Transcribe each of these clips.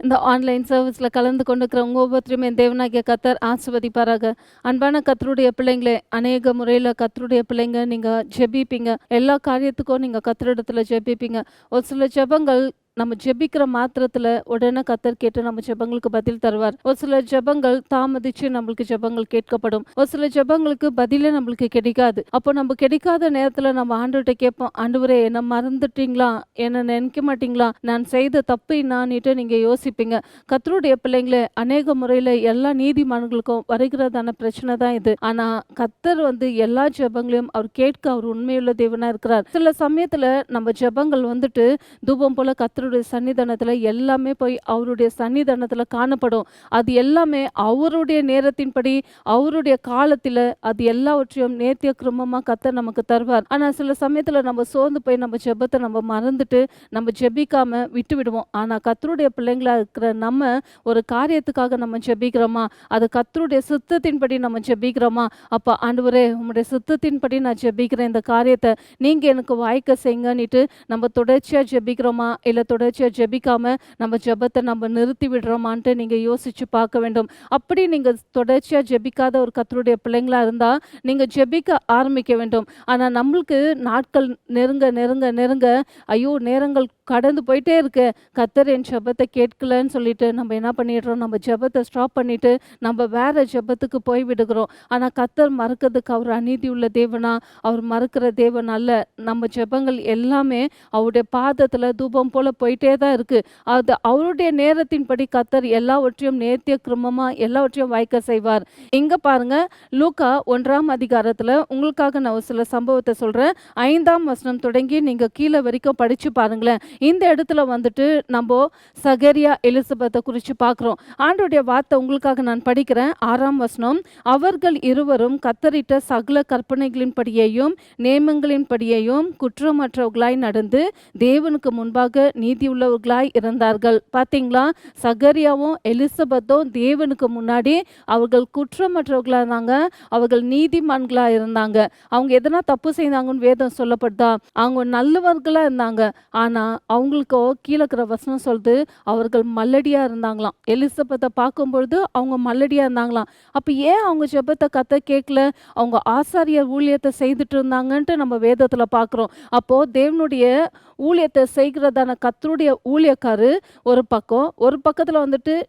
இந்த ஆன்லைன் சர்வீஸ்ல கலந்து கொண்டிருக்கிற உங்க ஒவ்வொருத்தரையும் என் தேவனாகிய கர்த்தர் ஆசீர்வதிப்பாராக. அன்பான கர்த்தருடைய பிள்ளைங்களே, அநேக முறையில கர்த்தருடைய பிள்ளைங்க நீங்க ஜெபிப்பீங்க. எல்லா காரியத்துக்கும் நீங்க கர்த்தரிடத்துல ஜெபிப்பீங்க. ஒரு சில ஜெபங்கள் நம்ம ஜெபிக்கிற மாத்திரத்துல உடனே கர்த்தர் கேட்டு நம்ம ஜெபங்களுக்கு பதில் தருவார். ஒரு சில ஜெபங்கள் தாமதிச்சு நம்மளுக்கு ஜெபங்கள் கேட்கப்படும். ஒரு சில ஜெபங்களுக்கு பதிலே நம்மளுக்கு கிடைக்காது. அப்போ நம்ம கிடைக்காத நேரத்துல நம்ம ஆண்டவர்ட்ட கேட்போம், ஆண்டவரே என்ன மறந்துட்டீங்களா? என்ன நினைக்க மாட்டீங்களா? நான் செய்த தப்பு என்னான்னுட்டு நீங்க யோசிப்பீங்க. கர்த்தருடைய பிள்ளைங்களே, அநேக முறையில எல்லா நீதிமான்களுக்கும் வருகிறதான பிரச்சனை தான் இது. ஆனா கர்த்தர் எல்லா ஜெபங்களையும் அவர் கேட்க அவர் உண்மையுள்ள தேவனா இருக்கிறார். சில சமயத்துல நம்ம ஜெபங்கள் தூபம் போல கர்த்தருடைய சன்னிதானத்துல எல்லாமே போய் அவருடைய சன்னிதானத்துல காணப்படும். அது எல்லாமே அவருடைய நேரத்தின்படி அவருடைய காலத்துல அது எல்லாவற்றையும் நேர்த்திய கிரமமா கர்த்தர் நமக்கு தருவார். ஆனா சில சமயத்துல நம்ம சோர்ந்து போய் நம்ம ஜெபத்தை நம்ம மறந்துட்டு நம்ம ஜெபிக்காம விட்டு விடுவோம். ஆனா கர்த்தருடைய பிள்ளைங்களா இருக்கிற நம்ம ஒரு காரியத்துக்காக நம்ம ஜெபிக்கிறோமா, அது கர்த்தருடைய சித்தத்தின்படி நம்ம ஜெபிக்கிறோமா, அப்ப ஆண்டவரே உம்முடைய சித்தத்தின்படி நான் ஜெபிக்கிறேன், இந்த காரியத்தை நீங்க எனக்கு வாய்க்க செய்யுங்கன்னுட்டு நம்ம தொடர்ச்சியா ஜெபிக்கிறோமா, இல்ல தொடர்ச்சியா ஜெபிக்காம நம்ம ஜெபத்தை நம்ம நிறுத்தி விடுறோமான்ட்டு நீங்க யோசிச்சு பார்க்க வேண்டும். அப்படி நீங்க தொடர்ச்சியா ஜெபிக்காத ஒரு கர்த்தருடைய பிள்ளைங்களா இருந்தா நீங்க ஜெபிக்க ஆரம்பிக்க வேண்டும். ஆனா நம்மளுக்கு நாட்கள் நெருங்க நெருங்க நெருங்க ஐயோ நேரங்கள் கடந்து போயிட்டே இருக்கு, கர்த்தர் என் ஜெபத்தை கேட்கலன்னு சொல்லிட்டு நம்ம என்ன பண்ணிடுறோம், நம்ம ஜெபத்தை ஸ்டாப் பண்ணிட்டு நம்ம வேற ஜெபத்துக்கு போய் விடுகிறோம். ஆனா கர்த்தர் மறக்கிறதுக்கு அவர் அநீதி உள்ள தேவனா? அவர் மறக்கிற தேவன் அல்ல. நம்ம ஜெபங்கள் எல்லாமே அவருடைய பாதத்துல தூபம் போல போயிட்டே தான் இருக்கு. அது அவருடைய நேரத்தின்படி கர்த்தர் எல்லாவற்றையும் நேர்த்திய கிரமமா எல்லாவற்றையும் வாய்க்க செய்வார். இங்க பாருங்க, லூக்கா 1ஆம் அதிகாரத்துல உங்களுக்காக நான் ஒரு சில சம்பவத்தை சொல்றேன். 5ஆம் வசனம் தொடங்கி நீங்க கீழே வரைக்கும் படிச்சு பாருங்களேன். இந்த இடத்துல நம்ம சகரியா எலிசபெத்தை குறித்து பார்க்குறோம். ஆண்டவருடைய வார்த்தை உங்களுக்காக நான் படிக்கிறேன். 6ஆம் வசனம். அவர்கள் இருவரும் கர்த்தரிட்ட சகல கற்பனைகளின்படியேயும் நியமங்களின்படியேயும் குற்றமற்றவர்களாய் நடந்து தேவனுக்கு முன்பாக நீதியுள்ளவர்களாய் இருந்தார்கள். பார்த்தீங்களா, சகரியாவும் எலிசபெத்தும் தேவனுக்கு முன்னாடி அவர்கள் குற்றமற்றவர்களாக இருந்தாங்க, அவர்கள் நீதிமான்களா இருந்தாங்க. அவங்க எதனா தப்பு செய்தாங்கன்னு வேதம் சொல்லப்படுதா? அவங்க நல்லவர்களா இருந்தாங்க. ஆனா அவங்களுக்கோ கீழே இருக்கிற வசனம் சொல்லுது, அவர்கள் மல்லடியா இருந்தாங்களாம். எலிசபெத்தை பார்க்கும்பொழுது அவங்க மல்லடியா இருந்தாங்களாம். அப்ப ஏன் அவங்க ஜெபத்தை கர்த்தர் கேட்கல? அவங்க ஆசாரியர் ஊழியத்தை செய்துட்டு இருந்தாங்கன்ட்டு நம்ம வேதத்துல பார்க்குறோம். அப்போ தேவனுடைய ஊழியத்தை செய்கிறதான கர்த்தருடைய ஊழியக்காரு ஒரு பக்கம், ஒரு பக்கத்துல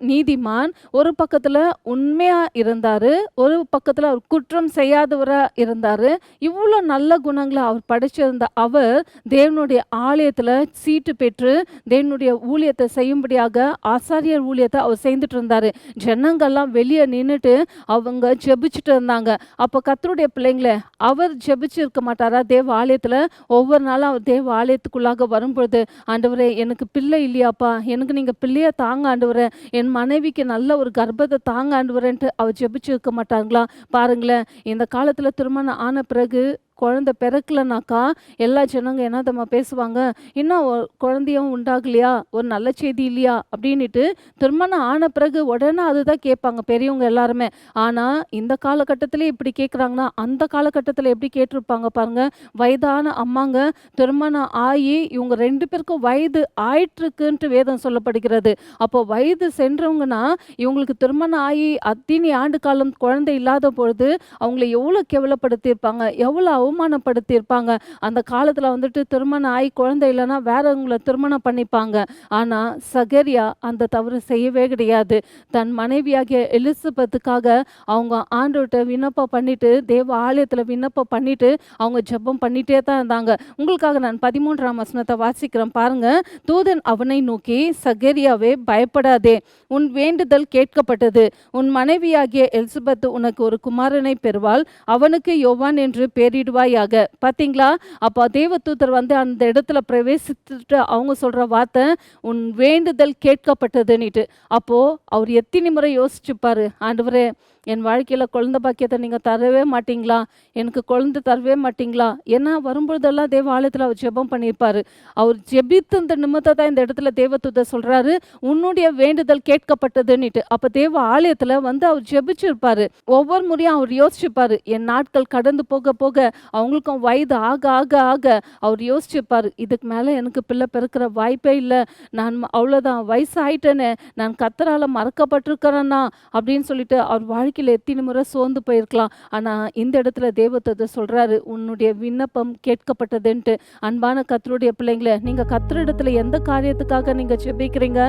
நீதிமான், ஒரு பக்கத்துல உண்மையா இருந்தாரு, ஒரு பக்கத்துல அவர் குற்றம் செய்யாதவரா இருந்தாரு. இவ்வளோ நல்ல குணங்களை அவர் படைச்சிருந்த அவர் தேவனுடைய ஆலயத்துல சீட்டு பெற்று தேவனுடைய ஊழியத்தை செய்யும்படியாக ஆசாரியர் ஊழியத்தை அவர் செய்துட்டு இருந்தாரு. ஜனங்கள்லாம் வெளியே நின்றுட்டு அவங்க ஜெபிச்சுட்டு இருந்தாங்க. அப்போ கர்த்தருடைய பிள்ளைங்களே, அவர் ஜெபிச்சு இருக்க மாட்டாரா? தேவ ஆலயத்துல ஒவ்வொரு நாளும் அவர் தேவ ஆலயத்துக்குள்ளாக வரும்பொழுது, ஆண்டவரே எனக்கு பிள்ளை இல்லையாப்பா, எனக்கு நீங்க பிள்ளைய தாங்க ஆண்டவரே, என் மனைவிக்கு நல்ல ஒரு கர்ப்பத்தை தாங்க ஆண்டவரேன்ட்டு அவர் ஜெபிச்சு இருக்க மாட்டாங்களா? பாருங்களேன், இந்த காலத்துல திருமணம் ஆன பிறகு குழந்தை பிறக்கலனாக்கா எல்லா ஜனங்க என்னதம்மா பேசுவாங்க, இன்னும் குழந்தையும் உண்டாகலையா, ஒரு நல்ல செய்தி இல்லையா அப்படின்ட்டு திருமணம் ஆன பிறகு உடனே அதுதான் கேட்பாங்க பெரியவங்க எல்லாருமே. ஆனா இந்த காலகட்டத்திலே இப்படி கேட்குறாங்கன்னா அந்த காலகட்டத்தில் எப்படி கேட்டிருப்பாங்க பாருங்க. வயதான அம்மாங்க திருமணம் ஆகி இவங்க 2 பேருக்கும் வயது ஆயிற்றுக்குன்ட்டு வேதம் சொல்லப்படுகிறது. அப்போ வயது சென்றவங்கன்னா இவங்களுக்கு திருமணம் ஆகி அத்தினி ஆண்டு காலம் குழந்தை இல்லாத பொழுது அவங்கள எவ்வளோ கேவலப்படுத்தியிருப்பாங்க, எவ்வளோ அவமானப்படுத்தியிருப்பாங்க. அந்த காலத்துல திருமணம் ஆகி குழந்தை இல்லைன்னா வேறவங்களை திருமணம் பண்ணிப்பாங்க. ஆனா சகரியா அந்த தவறு செய்யவே கிடையாது. தன் மனைவியாகிய எலிசபெத்துக்காக அவங்க ஆண்டவர்கிட்ட விண்ணப்பம் பண்ணிட்டு தேவ ஆலயத்துல விண்ணப்பம் பண்ணிட்டு அவங்க ஜெபம் பண்ணிட்டே தான் இருந்தாங்க. உங்களுக்காக நான் 13ஆம் வசனத்தை வாசிக்கிறேன் பாருங்க. தூதன் அவனை நோக்கி, சகரியாவே பயப்படாதே, உன் வேண்டுதல் கேட்கப்பட்டது, உன் மனைவியாகிய எலிசபெத்து உனக்கு ஒரு குமாரனை பெறுவாள், அவனுக்கு யோவான் என்று பெயரிடுவாயாக. பார்த்தீங்களா, அப்போ தேவதூதர் அந்த இடத்துல பிரவேசித்துட்டு அவங்க சொல்ற வார்த்தை, உன் வேண்டுதல் கேட்கப்பட்டதுன்னுட்டு. அப்போ அவர் எத்தனை முறை யோசிச்சுப்பாரு, ஆண்டவரே என் வாழ்க்கையில குழந்தை பாக்கியத்தை நீங்க தரவே மாட்டீங்களா, எனக்கு குழந்தை தரவே மாட்டீங்களா? ஏன்னா வரும்பொழுதெல்லாம் தேவ ஆலயத்துல அவர் ஜெபம் பண்ணியிருப்பாரு. அவர் ஜெபித்த இந்த நிமித்தம் தான் இந்த இடத்துல தேவதூதர் சொல்றாரு, உன்னுடைய வேண்டுதல் கேட்கப்பட்டதுன்னுட்டு. அப்ப தேவ ஆலயத்துல அவர் ஜெபிச்சிருப்பாரு. ஒவ்வொரு முறையும் அவர் யோசிச்சுப்பாரு, என் நாட்கள் கடந்து போக போக அவங்களுக்கும் வயது ஆக ஆக ஆக அவர் யோசிச்சுப்பாரு, இதுக்கு மேலே எனக்கு பிள்ளை பிறக்கிற வாய்ப்பே இல்லை, நான் அவ்வளோதான் வயசாயிட்டேனே, நான் கர்த்தரால மறக்கப்பட்டிருக்கிறேன்னா அப்படின்னு சொல்லிட்டு அவர் வாழ்க்கையில் எத்தனை முறை சோர்ந்து போயிருக்கலாம். ஆனால் இந்த இடத்துல தேவதூதர் சொல்றாரு, உன்னுடைய விண்ணப்பம் கேட்கப்பட்டதுன்ட்டு. அன்பான கர்த்தருடைய பிள்ளைங்களே, நீங்க கர்த்தரிடத்துல எந்த காரியத்துக்காக நீங்க ஜெபிக்கிறீங்க?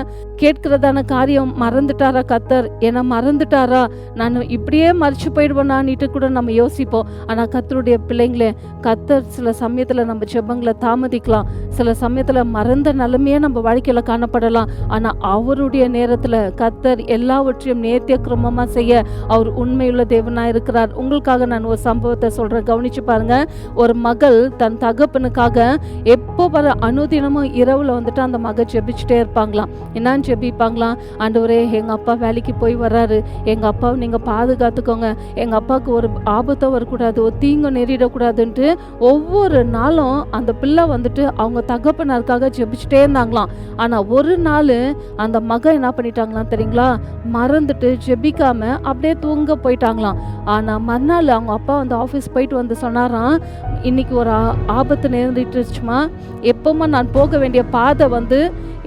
கேட்கிறதான காரியம் மறந்துட்டாரா கர்த்தர்? என்ன மறந்துட்டாரா? நான் இப்படியே மறிச்சு போயிடுவேனான்னுட்டு கூட நம்ம யோசிப்போம். ஆனால் கர்த்தருடைய பிள்ளைங்களே, கர்த்தர் சில சமயத்தில் நம்ம ஜெபங்களை தாமதிக்கலாம், சில சமயத்தில் மறந்த நிலைமையே நம்ம வாழ்க்கையில் காணப்படலாம். ஆனால் அவருடைய நேரத்தில் கர்த்தர் எல்லாவற்றையும் நேர்த்திய கிரமமாக செய்ய அவர் உண்மையுள்ள தேவனாக இருக்கிறார். உங்களுக்காக நான் ஒரு சம்பவத்தை சொல்கிறேன், கவனிச்சு பாருங்க. ஒரு மகள் தன் தகப்பனுக்காக எப்போ வர அனுதினமும் இரவில் வந்துட்டு அந்த மகள் ஜெபிச்சுட்டே இருப்பாங்களாம். என்னன்னு ஜெபிப்பாங்களாம், ஆண்டவரே எங்கள் அப்பா வேலைக்கு போய் வர்றாரு, எங்கள் அப்பாவை நீங்கள் பாதுகாத்துக்கோங்க, எங்கள் அப்பாவுக்கு ஒரு ஆபத்தோ வரக்கூடாது, ஒரு தீங்கு நேரிடக்கூடாதுன்ட்டு ஒவ்வொரு நாளும் அந்த பிள்ளை வந்துட்டு அவங்க தகப்பனருக்காக ஜெபிச்சுட்டே இருந்தாங்களாம். ஆனால் ஒரு நாள் அந்த மகன் என்ன பண்ணிட்டாங்களாம் தெரியுங்களா, மறந்துட்டு ஜெபிக்காம அப்படியே தூங்க போயிட்டாங்களாம். ஆனால் மறுநாள் அவங்க அப்பா வந்து ஆஃபீஸ் போயிட்டு வந்து சொன்னாராம், இன்னைக்கு ஒரு ஆபத்து நேரிட்டுருச்சுமா, எப்போமா நான் போக வேண்டிய பாதை வந்து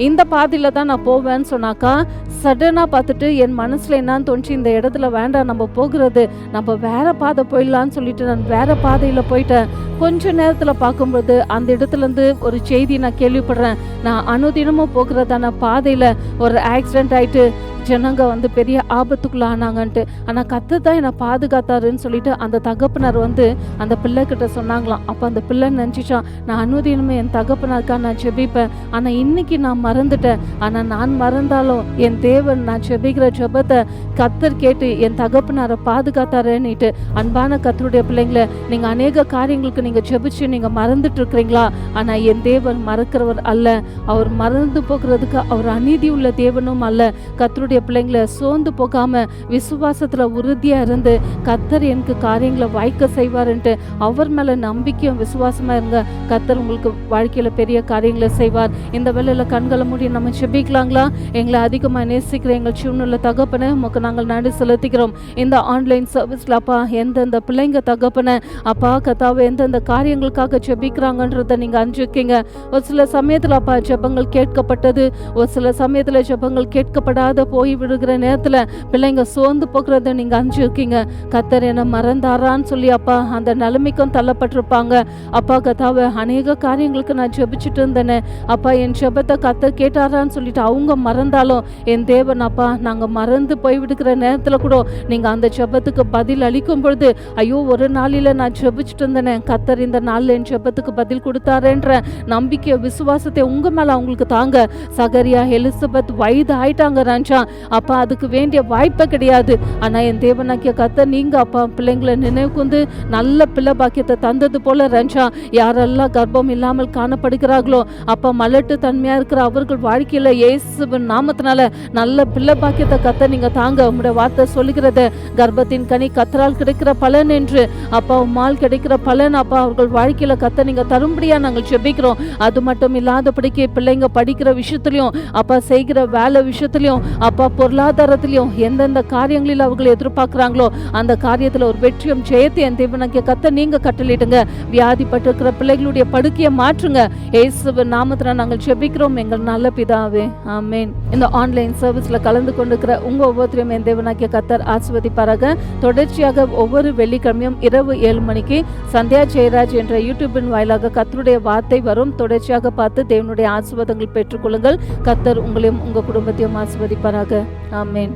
இந்த பாதையில் தான் நான் போவேன்னு சொன்னாக்கா, சடனாக பார்த்துட்டு என் மனசில் என்னான்னு தோணுச்சு, இந்த இடத்துல வேண்டாம் நம்ம போகிறது, நம்ம வேற பாதை போயிடலான்னு சொல்லிட்டு நான் வேற பாதையில் போயிட்டேன். கொஞ்ச நேரத்தில் பார்க்கும்போது அந்த இடத்துலேருந்து ஒரு செய்தி நான் கேள்விப்படுறேன், நான் அனுதினமும் போகிறதான பாதையில் ஒரு ஆக்சிடென்ட் ஆகிட்டு ஜனங்க வந்து பெரிய ஆபத்துக்குள்ள ஆனாங்கன்ட்டு. ஆனால் கர்த்தர் தான் என்னை பாதுகாத்தாருன்னு சொல்லிட்டு அந்த தகப்பனார் வந்து அந்த பிள்ளைகிட்ட சொன்னாங்களாம். அப்போ அந்த பிள்ளை நினச்சிச்சான், நான் அனுதினமே என் தகப்பனாருக்கா நான் ஜெபிப்பேன், ஆனால் இன்னைக்கு நான் மறந்துட்டேன். ஆனால் நான் மறந்தாலும் என் தேவன் நான் ஜெபிக்கிற ஜெபத்தை கர்த்தர் கேட்டு என் தகப்பனாரை பாதுகாத்தாருன்னுட்டு. அன்பான கர்த்தருடைய பிள்ளைங்களை, நீங்கள் அநேக காரியங்களுக்கு நீங்கள் ஜெபிச்சு நீங்கள் மறந்துட்டு இருக்கிறீங்களா? ஆனால் என் தேவன் மறக்கிறவர் அல்ல, அவர் மறந்து போகிறதுக்கு அவர் அநீதி உள்ள தேவனும் அல்ல. கர்த்தருடைய பிள்ளைங்களை சோர்ந்து போகாம விசுவாசத்துல உறுதியா இருந்து கர்த்தர் எனக்கு காரியங்களை வாய்க்க செய்வாருன்ட்டு அவர் மேல நம்பிக்கையும் விசுவாசமா இருங்க. கர்த்தர் உங்களுக்கு வாழ்க்கையில பெரிய காரியங்களை செய்வார். இந்த வேளையில கண்களை மூடி நம்ம ஜெபிக்கலாங்களா? எங்களை அதிகமா நேசிக்கிற எங்கள் சிவனுள்ள தகப்பனை உமக்கு நாங்கள் நன்றி செலுத்திக்கிறோம். இந்த ஆன்லைன் சர்வீஸ்ல அப்பா எந்தெந்த பிள்ளைங்க தகப்பனை அப்பா கத்தாவை எந்தெந்த காரியங்களுக்காக ஜெபிக்கிறாங்கன்றத நீங்க அறிஞ்சிருக்கீங்க. ஒரு சில சமயத்துல அப்பா ஜெபங்கள் கேட்கப்பட்டது, ஒரு சில சமயத்துல ஜெபங்கள் கேட்கப்படாத போய் விடுகிற நேரத்துல பிள்ளைங்க சோர்ந்து போகிறத நீங்க அறிஞ்சிருக்கீங்க. கர்த்தர் என்ன மறந்தாரான்னு சொல்லி அப்பா அந்த நிலைமைக்கும் தள்ளப்பட்டிருப்பாங்க. அப்பா கத்தாவை அநேக காரியங்களுக்கு நான் ஜெபிச்சுட்டு இருந்தேனே அப்பா, என் ஜெபத்தை கர்த்தர் கேட்டாரான்னு சொல்லிட்டு அவங்க மறந்தாலும் என் தேவன் அப்பா நாங்க மறந்து போய் விடுகிற நேரத்துல கூட நீங்க அந்த ஜெபத்துக்கு பதில் அளிக்கும் பொழுது, ஐயோ ஒரு நாளில நான் ஜெபிச்சுட்டு இருந்தேனே, கர்த்தர் இந்த நாள்ல என் ஜெபத்துக்கு பதில் கொடுத்தாருன்ற நம்பிக்கை விசுவாசத்தை உங்க மேல அவங்களுக்கு தாங்க. சகரியா எலிசபெத் வயது ஆயிட்டாங்க ராஜா, அப்பா அதுக்கு வேண்டிய வாய்ப்பே கிடையாது. ஆனா என் தேவனாக்கிய கர்த்தர் நீங்க அப்பா பிள்ளைங்களை நினைவு கொண்டு நல்ல பிள்ளை பாக்கியத்தை தந்தது போல ரஞ்சா, யாரெல்லாம் கர்ப்பம் இல்லாமல் காணப்படுகிறார்களோ அப்பா மலட்டு தன்மையா இருக்கிற அவர்கள் வாழ்க்கையில இயேசுவின் நாமத்தினால நல்ல பிள்ளை பாக்கியத்தை கர்த்தர் நீங்க தாங்க. உங்களுடைய வார்த்தை சொல்லுகிறது, கர்ப்பத்தின் கனி கர்த்தரால் கிடைக்கிற பலன் என்று. அப்பா உம்மால் கிடைக்கிற பலன் அப்பா அவர்கள் வாழ்க்கையில கர்த்தர் நீங்க தரும்படியா நாங்கள் ஜெபிக்கிறோம். அது மட்டும் இல்லாதபடிக்கு பிள்ளைங்க படிக்கிற விஷயத்திலையும் அப்பா செய்கிற வேலை விஷயத்திலையும் அப்பா பொருளாதாரத்திலையும் எந்தெந்த காரியங்களில் அவர்கள் எதிர்பார்க்கிறாங்களோ அந்த காரியத்தில் ஒரு வெற்றியும் ஜெயத்தை என் தேவனாகிய கர்த்தர் நீங்க கட்டளையிடுங்க. வியாதிப்பட்டிருக்கிற பிள்ளைகளுடைய படுக்கையை மாற்றுங்க. இயேசுவின் நாமத்தில் நாங்கள் ஜெபிக்கிறோம் எங்கள் நல்ல பிதாவே, ஆமென். இந்த ஆன்லைன் சர்வீஸ்ல கலந்து கொண்டிருக்கிற உங்க ஒவ்வொருத்தரையும் என் தேவனாகிய கர்த்தர் ஆசீர்வதிப்பாராக. தொடர்ச்சியாக ஒவ்வொரு வெள்ளிக்கிழமையும் இரவு 7 மணிக்கு சந்தியா ஜெயராஜ் என்ற யூடியூபின் வாயிலாக கர்த்தருடைய வார்த்தை வரும். தொடர்ச்சியாக பார்த்து தேவனுடைய ஆசீர்வாதங்கள் பெற்றுக்கொள்ளுங்கள். கர்த்தர் உங்களையும் உங்க குடும்பத்தையும் ஆசீர்வதிப்பாராக. ஆமென்.